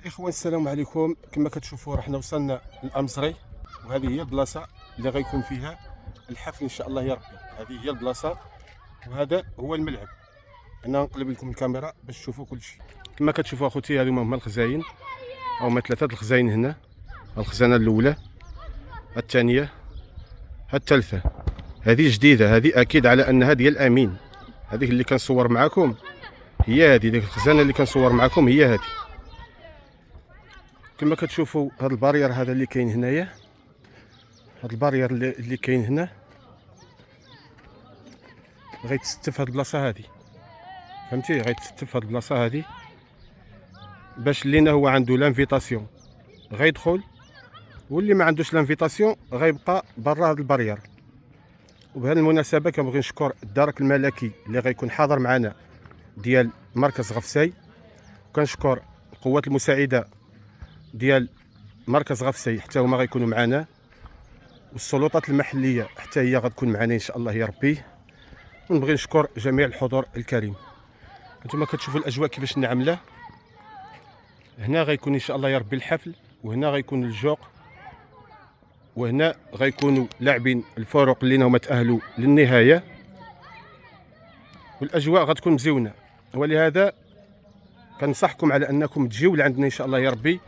الاخوان السلام عليكم. كما كتشوفوا راحنا وصلنا للامزري، وهذه هي البلاصه اللي غيكون فيها الحفل ان شاء الله يا ربي. هذه هي البلاصه وهذا هو الملعب. انا نقلب لكم الكاميرا باش تشوفوا كل شيء. كما كتشوفوا اخوتي هذوما هما الخزاين، او هما ثلاثه الخزاين هنا. الخزانه الاولى، الثانيه، الثالثه. هذه جديده، هذه اكيد على انها ديال امين. هذيك اللي كنصور معكم هي هذه، ديك الخزانه اللي كنصور معكم هي هذه. كما كتشوفوا هذا البارير هذا اللي كاين هنايا، هذا البارير اللي كاين هنا غيتستف هذه البلاصه هذه، فهمتي؟ غيتستف هذه البلاصه هذه باش اللي هو عنده لانفيتاسيون غيدخل، واللي ما عندوش لانفيتاسيون غيبقى برا هذا البارير. وبهذه المناسبه كنبغي نشكر الدرك الملكي اللي غيكون حاضر معنا ديال مركز غفساي، وكنشكر القوات المساعده ديال مركز غفساي حتى هما غيكونوا معنا، والسلطات المحليه حتى هي غتكون معنا ان شاء الله يا ربي. ونبغي نشكر جميع الحضور الكريم. انتم كتشوفوا الاجواء كيفاش عامله. هنا غيكون ان شاء الله يا ربي الحفل، وهنا غيكون الجوق، وهنا غيكونوا لاعبين الفرق اللي هما تاهلوا للنهايه، والاجواء غتكون مزيونه. ولهذا كنصحكم على انكم تجيو لعندنا ان شاء الله يا ربي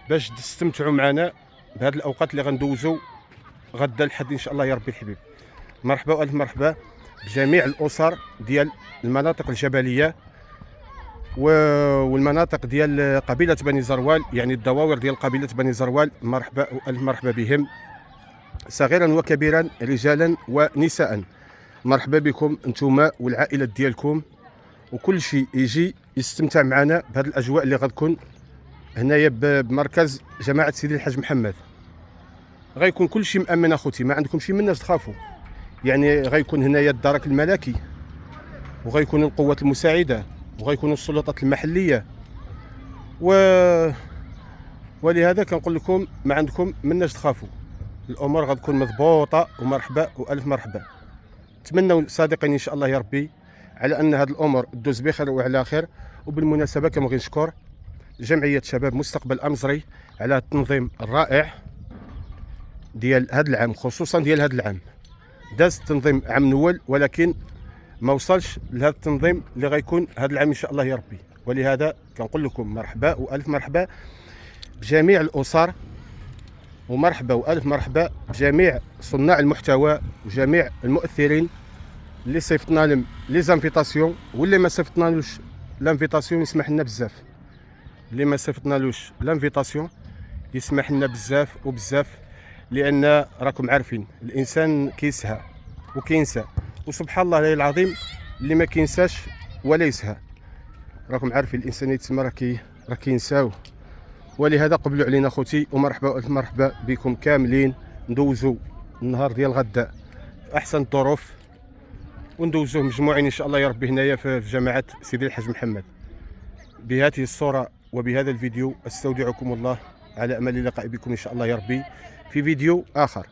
باش تستمتعوا معنا بهذه الاوقات اللي غندوزوا غدا الحد ان شاء الله يا ربي الحبيب. مرحبا والف مرحبا بجميع الاسر ديال المناطق الجبليه والمناطق ديال قبيله بني زروال، يعني الدواور ديال قبيله بني زروال. مرحبا والف مرحبا بهم، صغيرا وكبيرا، رجالا ونساء. مرحبا بكم انتم والعائلات ديالكم، وكل شيء يجي يستمتع معنا بهذه الاجواء اللي غتكون هنايا بمركز جماعه سيدي الحاج محمد. غيكون كل شيء مامن اخوتي، ما عندكم شي مناش تخافوا. يعني غيكون هنايا الدرك الملكي، وغيكون القوات المساعده، وغيكونوا السلطات المحليه، ولهذا كنقول لكم ما عندكم مناش تخافوا. الامور غتكون مضبوطه، ومرحبا والف مرحبا. نتمنوا صادقين ان شاء الله يا ربي على ان هذه الامور تدوز بخير وعلى خير. وبالمناسبه كنبغي نشكر جمعيه شباب مستقبل امزري على التنظيم الرائع ديال هذا العام، خصوصا ديال هذا العام. داز التنظيم عام الاول، ولكن ما وصلش لهذا التنظيم اللي غيكون هذا العام ان شاء الله يا ربي. ولهذا كنقول لكم مرحبا والف مرحبا بجميع الاسر، ومرحبا والف مرحبا بجميع صناع المحتوى وجميع المؤثرين اللي صيفطنا لهم لي زانفيتاسيون، واللي ما صيفطنالوش لانفيتاسيون يسمح لنا بزاف. اللي ما صيفطنالوش لانفيتاسيون يسمح لنا بزاف وبزاف، لان راكم عارفين الانسان كيسهى وكينسى، وسبحان الله العظيم اللي ما كينساش ولا يسهى. راكم عارفين الانسان يتسمى راه كينساو. ولهذا قبلوا علينا خوتي، ومرحبا والف مرحبا بكم كاملين. ندوزوا النهار ديال غدا في احسن الظروف، وندوزوه مجموعين ان شاء الله يا ربي هنايا في جماعه سيدي الحاج محمد. بهذه الصوره وبهذا الفيديو استودعكم الله، على امل اللقاء بكم ان شاء الله يا ربي في فيديو اخر.